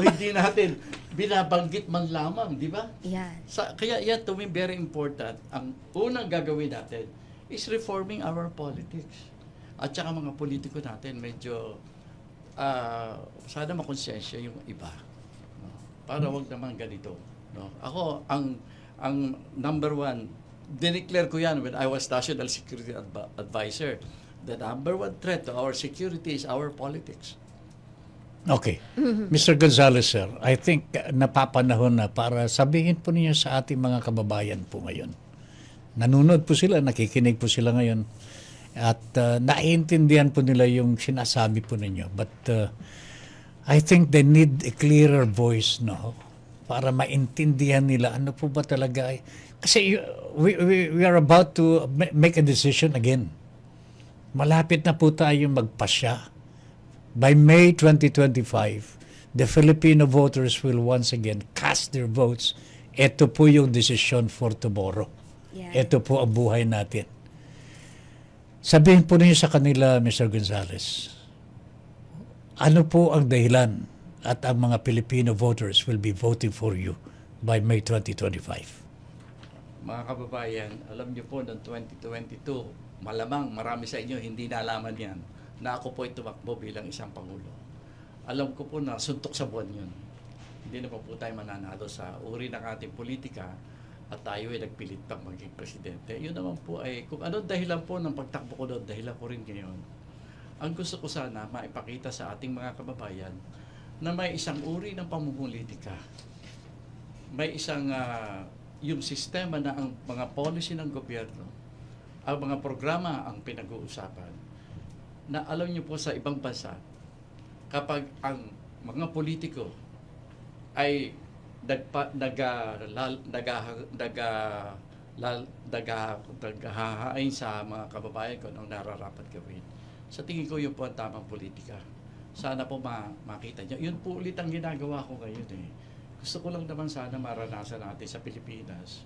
hindi natin binabanggit man lamang, di ba? Yan. Kaya yan to me very important. Ang unang gagawin natin is reforming our politics. At saka mga politiko natin, medyo sana makonsensya yung iba. No? Para wag naman ganito. No? Ako, ang number one, dineclare ko yan when I was National Security Advisor. The number one threat to our security is our politics. Okay. Mr. Gonzales, sir, I think napapanahon na para sabihin po niyo sa ating mga kababayan po ngayon. Nanonood po sila, nakikinig po sila ngayon. At naiintindihan po nila yung sinasabi po ninyo. But I think they need a clearer voice, para maintindihan nila ano po ba talaga. Kasi we are about to make a decision again. Malapit na po tayong magpasya. By May 2025, the Filipino voters will once again cast their votes. Ito po yung decision for tomorrow. Yeah. Ito po ang buhay natin. Sabihin po niyo sa kanila, Mr. Gonzales, ano po ang dahilan at ang mga Filipino voters will be voting for you by May 2025? Mga kababayan, alam niyo po, noong 2022, malamang marami sa inyo hindi nalaman yan na ako po ay tumakbo bilang isang Pangulo. Alam ko po na suntok sa buwan yun. Hindi naman po tayo mananalo sa uri ng ating politika at tayo ay nagpilit pang maging presidente. Yun naman po ay, kung anong dahilan po ng pagtakbo ko doon, dahilan ko rin ngayon. Ang gusto ko sana maipakita sa ating mga kababayan na may isang uri ng pamumulitika. May isang, yung sistema na ang mga policy ng gobyerno, ang mga programa ang pinag-uusapan, na alam niyo po sa ibang bansa, kapag ang mga politiko ay naghahain sa mga kababayan ko ng nararapat gawin. Sa tingin ko, yun po ang tamang politika. Sana po makita nyo. Yun po ulit ang ginagawa ko ngayon eh. Gusto ko lang naman sana maranasan natin sa Pilipinas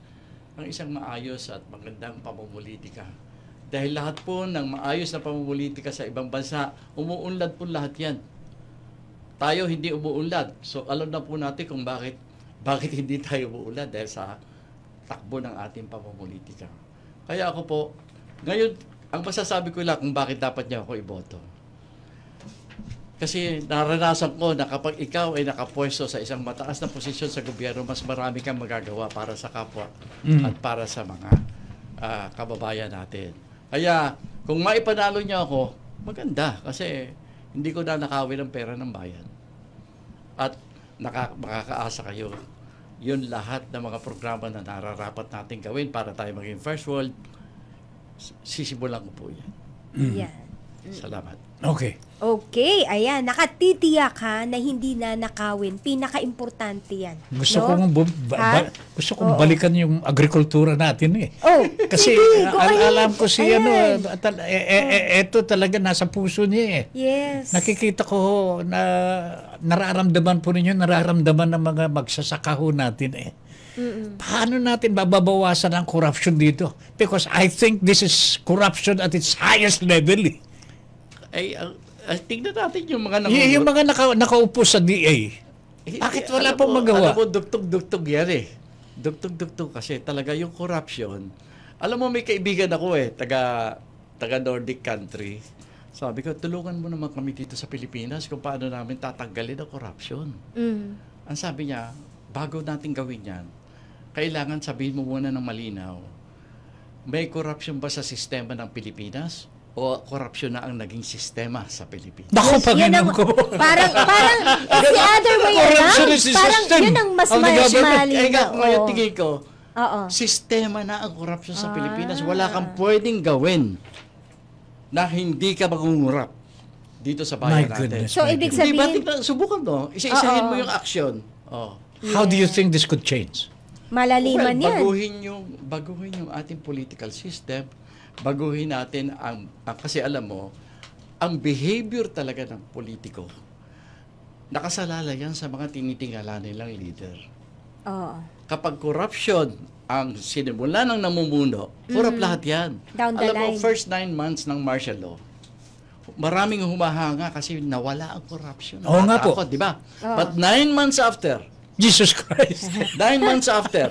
ang isang maayos at magandang pamumulitika. Dahil lahat po ng maayos na pamumulitika sa ibang bansa, umuunlad po lahat yan. Tayo hindi umuunlad. So alam na po natin kung bakit hindi tayo umuunlad dahil sa takbo ng ating pamumulitika. Kaya ako po, ngayon, ang masasabi ko lang kung bakit dapat niyo ako iboto. Kasi naranasan ko na kapag ikaw ay nakapwesto sa isang mataas na posisyon sa gobyerno, mas marami kang magagawa para sa kapwa at para sa mga kababayan natin. Kaya kung maipanalo niyo ako, maganda kasi hindi ko na nakawin ang pera ng bayan. At makakaasa kayo. Yun lahat ng mga programa na nararapat natin gawin para tayo maging first world, sisimulan ko po yan. Yan. Salamat. Okay. Okay, ayan. Nakatitiyak ka na hindi na nakawin. Pinaka-importante yan. Gusto no? gusto kong balikan yung agrikultura natin eh. Oh, Kasi sige, go ahead. alam ko si Ayan. eto talaga nasa puso niya eh. Yes. Nakikita ko na nararamdaman po ninyo, nararamdaman ng mga magsasaka ho natin eh. Paano natin babawasan ang corruption dito? Because I think this is corruption at its highest level eh. Ay, tingnan natin yung mga Yung mga nakaupo sa DA. Bakit wala pong magawa? Alam mo, dugtog-dugtog yan eh. Dugtog-dugtog kasi talaga yung corruption. Alam mo, may kaibigan ako eh, taga Nordic country. Sabi ko, tulungan mo naman kami dito sa Pilipinas kung paano namin tatanggalin ang corruption. Ang sabi niya, bago natin gawin yan, kailangan sabihin mo muna ng malinaw, may corruption ba sa sistema ng Pilipinas? O corruption na ang naging sistema sa Pilipinas? Naku, Panginoon ko. Parang, it's the other way Corruption around. is the Parang system yun ang mas of the government. malinaw. Kaya ngayon tingin ko, Oo. sistema na ang corruption sa Pilipinas. Wala kang pwedeng gawin na hindi ka mangungurap dito sa bayan My natin. goodness. So, ibig Hindi ba, sabihin, subukan mo. Isa-isahin Oo. mo yung action. Oh. How do you think this could change? malaliman yan. Baguhin yung ating political system. Baguhin natin kasi alam mo, ang behavior talaga ng politiko, nakasalala yan sa mga tinitingala nilang leader. Oo. Kapag corruption ang sinimula ng namumuno, corrupt lahat yan. Down the Alam mo, line. first 9 months ng martial law, maraming humahanga kasi nawala ang corruption. Oo nga po. Di ba? But 9 months after, Jesus Christ. 9 months after,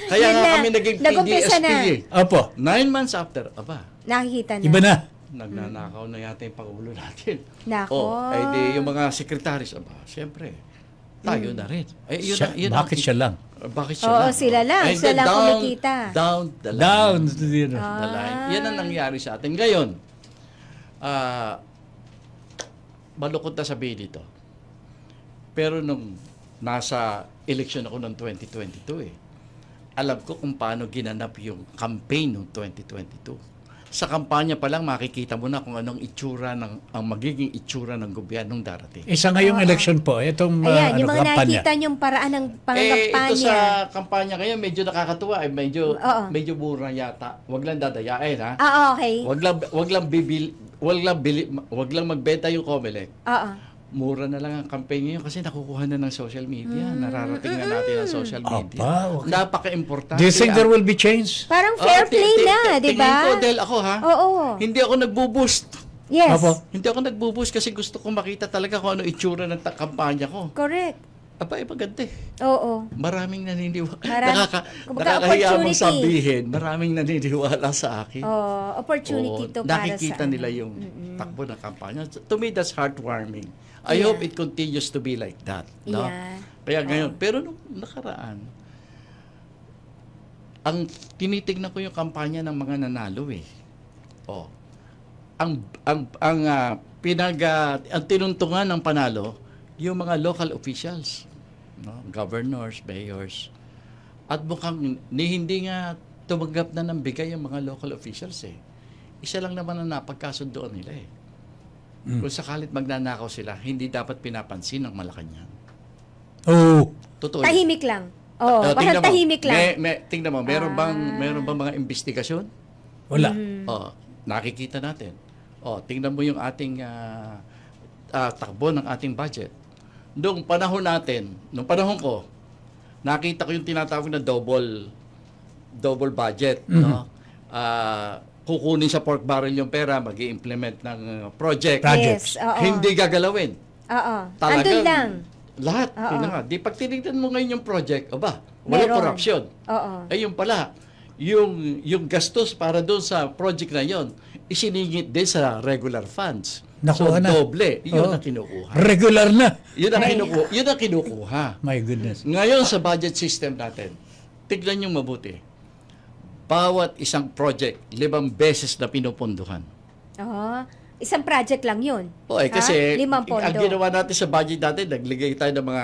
kaya Yun nga na. kami naging Nag-umpisa PDSP. na. Opo. 9 months after, Nakikita na. Iba na. nagnanakaw na yata yung Pangulo natin. Nako. Ay di yung mga sekretaris, siyempre, tayo na rin. Ay, Bakit siya lang? Bakit siya Oo, lang? sila lang. Ay, Sila lang down- kumikita. Down the line. Down. The line. Yan ang nangyari sa atin. Ngayon, malukot na sabihin dito. Pero nung nasa election ako noong 2022 alam ko kung paano ginanap yung campaign noong 2022. Sa kampanya pa lang makikita mo na kung anong itsura ang magiging itsura ng gobyernong darating. Isa ngayong election po, itong Ayan, yung mga kampanya. nakikita niyong paraan ng Ito pangangampanya. sa kampanya ngayon medyo nakakatuwa, Oo. medyo mura yata. Wag lang dadayain ha. Okay. Wag lang magbenta yung Comelec. Oo. Mura na lang ang campaign ngayon kasi nakukuha na ng social media. Nararating na natin ang social media. Aba, okay. Napaka-importante. Do you think there will be change? Parang fair play na, di Tingin ko, ba? dahil ako Oo. hindi ako nagbo-boost. Yes. Opo. Hindi ako nagbo-boost kasi gusto kong makita talaga kung ano itsura ng kampanya ko. Correct. Aba, maganda eh. Oo. Maraming naniniwala. Kumbaga, Nakakahiya mong opportunity. sabihin, maraming naniniwala sa akin. Opportunity to Oo, para nakikita sa... nila yung takbo ng kampanya. To me, that's heartwarming. I Yeah. hope it continues to be like that. No? Yeah. Kaya ngayon, pero nung nakaraan, ang tinitignan ko yung kampanya ng mga nanalo eh. Oh. Ang tinuntungan ng panalo, yung mga local officials, no? Governors, mayors. At mukhang hindi nga tumanggap na ng bigay yung mga local officials eh. Isa lang naman ang napagkasundoan nila eh. Kung sakalit magnanakaw sila, hindi dapat pinapansin ng Malacanang. Oh, Totoo. Tahimik lang. Oo, Tingnan basta mo, tahimik lang. tingnan mo, meron bang mga investigasyon? wala. Oh, nakikita natin. Oh, tingnan mo yung ating takbo ng ating budget. Noong panahon natin, nung panahon ko, nakita ko yung tinatawag na double budget, no? Kukunin sa pork barrel yung pera, mag-i-implement ng project. Projects. Yes, oo. Hindi gagalawin. Oo. Talagang Andun lang. lahat. Oo. Tingnan nga. Di pag tinignan mo ngayon yung project, wala Meron. corruption. Oo. Yung pala, yung gastos para doon sa project na yon, isiningit din sa regular funds. Nakuha so, na. doble. Yun Oo. ang kinukuha. Regular na. Yun ang kinukuha. My goodness. Ngayon sa budget system natin, tignan nyo mabuti. Bawat isang project, 5 beses na pinupunduhan. Oo. Isang project lang yun. Kasi 5 pondo. ang ginawa natin sa budget natin, nagligay tayo ng mga,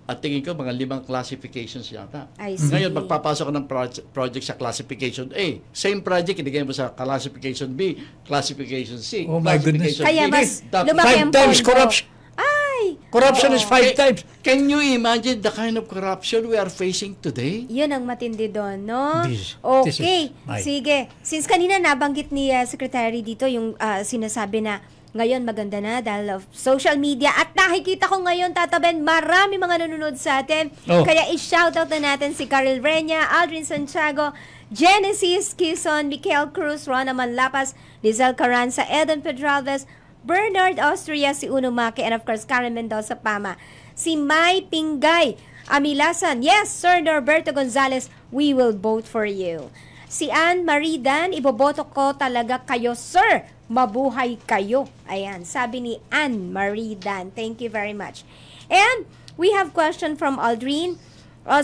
at tingin ko, mga 5 classifications yata. I see. Ngayon, magpapasok ka ng project sa classification A. Same project, inigay mo sa classification B, classification C. Oh my goodness. classification Kaya D. mas Tapos- lumaki ang 5 times pondo. corruption. Ay! Corruption is 5 times. Can you imagine the kind of corruption we are facing today? Yun ang matindi doon, no? This Okay. is my- Sige. Since kanina nabanggit ni Secretary dito yung sinasabi na ngayon maganda na dahil of social media at nakikita ko ngayon, Tata Ben, marami mga nanonood sa atin. Oh. Kaya i-shoutout na natin si Carol Reña, Aldrin Santiago, Genesis Quezon, Michael Cruz, Rona Manlapas, Lizelle Carranza, Eden Pedralves, Bernard Austria, si Uno Maki, and of course, Karen Mendoza Pama. Si Mai Pingay, Amilasan, yes, Sir Norberto Gonzalez, we will vote for you. Si Ann Marie Dan, iboboto ko talaga kayo, sir. Mabuhay kayo. Ayan, sabi ni Ann Marie Dan. Thank you very much. And we have question from Aldrin.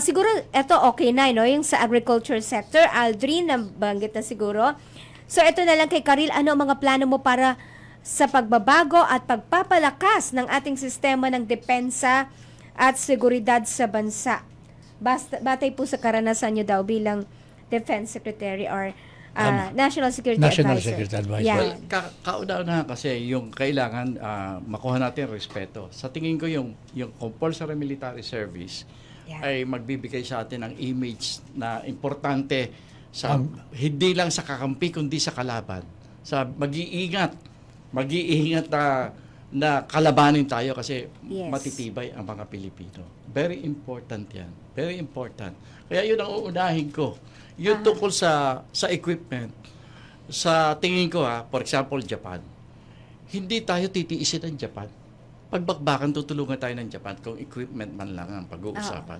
Siguro, eto okay na, no? Yung sa agriculture sector. Aldrin, nabanggit na siguro. So, ito na lang kay Karil. Ano ang mga plano mo para sa pagbabago at pagpapalakas ng ating sistema ng depensa at seguridad sa bansa? Batay po sa karanasan nyo daw bilang Defense Secretary or National Security National Advisor. Security Advisor. Yan. Well, kauna-una kasi yung kailangan makuha natin respeto. Sa tingin ko yung compulsory military service ay magbibigay sa atin ng image na importante sa hindi lang sa kakampi kundi sa kalaban. Sa mag-iingat na kalabanin tayo kasi Yes. matitibay ang mga Pilipino. Very important yan. Very important. Kaya yun ang uunahin ko. Yung tungkol sa equipment, sa tingin ko for example, Japan. Hindi tayo titiisin ng Japan. Pagbakbakan, tutulungan tayo ng Japan kung equipment man lang ang pag-uusapan.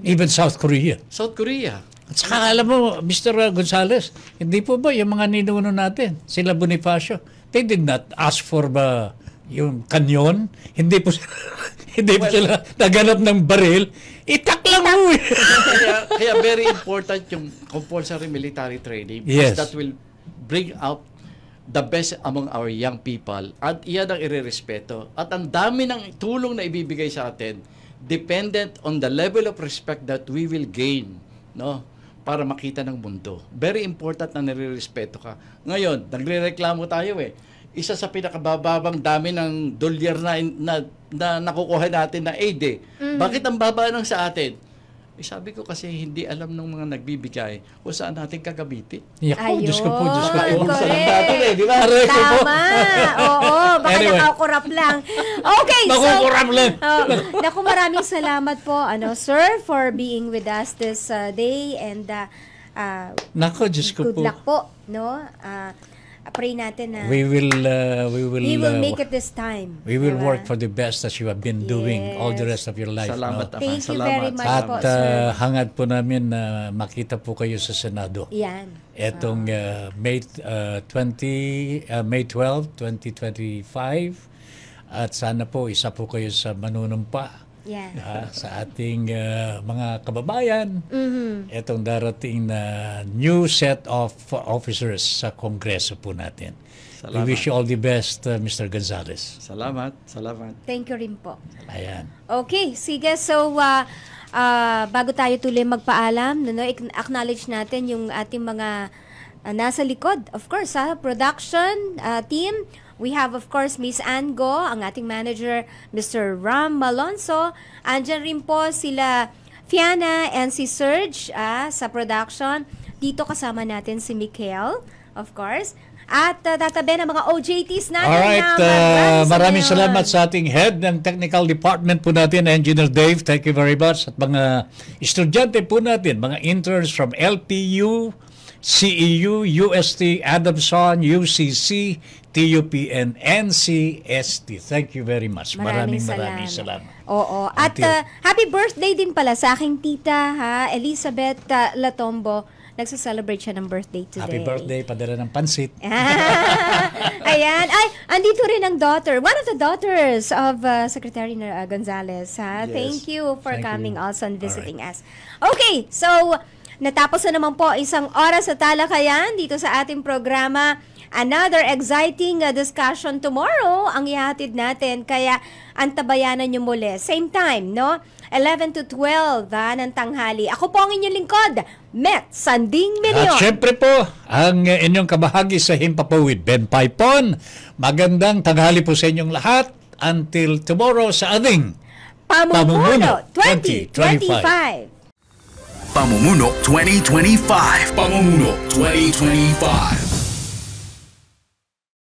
Even South Korea. South Korea. At saka alam mo, Mr. Gonzales, hindi po ba yung mga ninuno natin, sila Bonifacio, they did not ask for yung kanyon, hindi po sila naganap ng baril, itak lang mo eh. kaya very important yung compulsory military training Yes. because that will bring out the best among our young people at iyan ang irerespeto. At ang dami ng tulong na ibibigay sa atin dependent on the level of respect that we will gain, no? Para makita ng mundo. Very important na nire-respeto ka. Ngayon, nagre-reklamo tayo Isa sa pinakabababang dami ng dolyar na nakukuha natin na aid Bakit ang baba ng sa atin? Sabi ko kasi hindi alam ng mga nagbibigay kung saan natin gagamitin. Yako, Diyos ko po, Diyos ko po. Correct. Sa lang natin di ba? Tama. Oo, baka Anyway. nakakurap lang. Okay, Nakukurap lang. Naku, maraming salamat po, sir, for being with us this day and Nako, Diyos ko good po. luck po, no? Pray natin na We will make it this time. We will Diba? work for the best as you have been doing all the rest of your life. Salamat, no? Ama. Thank you Salamat. very much At po, sir. hangad po namin na makita po kayo sa Senado. Yan. Etong May 12, 2025 at sana po isa po kayo sa manunumpa Yan. sa ating mga kababayan. Mhm. Etong darating na new set of officers sa Kongreso po natin. We Salamat. wish you all the best, Mr. Gonzales. Salamat. Thank you rin po. Ayan. Okay, sige. So, bago tayo tuloy magpaalam, acknowledge natin yung ating mga nasa likod. Of course, production team, We have, of course, Miss Ann Go, ang ating manager, Mr. Ram Malonzo. Andyan rin po sila Fiana and si Serge sa production. Dito kasama natin si Mikael, of course. At tatabi ng mga OJTs natin. Alright, maraming salamat sa ating head ng technical department po natin, Engineer Dave. Thank you very much. At mga estudyante po natin, mga interns from LPU, CEU, UST, Adamson, UCC, TUP, and NCST. Thank you very much. Maraming salamat. Oo. At happy birthday din pala sa aking tita, Elizabeth Latombo. Nagsa-celebrate siya ng birthday today. Happy birthday, padala ng pansit. Ayan. Ay, andito rin ang daughter. One of the daughters of Secretary Gonzales. Yes. Thank you for coming also and visiting us. Okay, so natapos na naman po isang oras sa talakayan dito sa ating programa. Another exciting discussion tomorrow ang ihatid natin. Kaya antabayanan nyo muli. Same time, no? 11 to 12 ng tanghali. Ako po ang inyong lingkod, Met Sanding Mirion. At syempre po, ang inyong kabahagi sa Himpapawid, Ben Paipon. Magandang tanghali po sa inyong lahat. Until tomorrow sa ating Pamumuno 2025. Pamumuno 2025. Pamumuno 2025.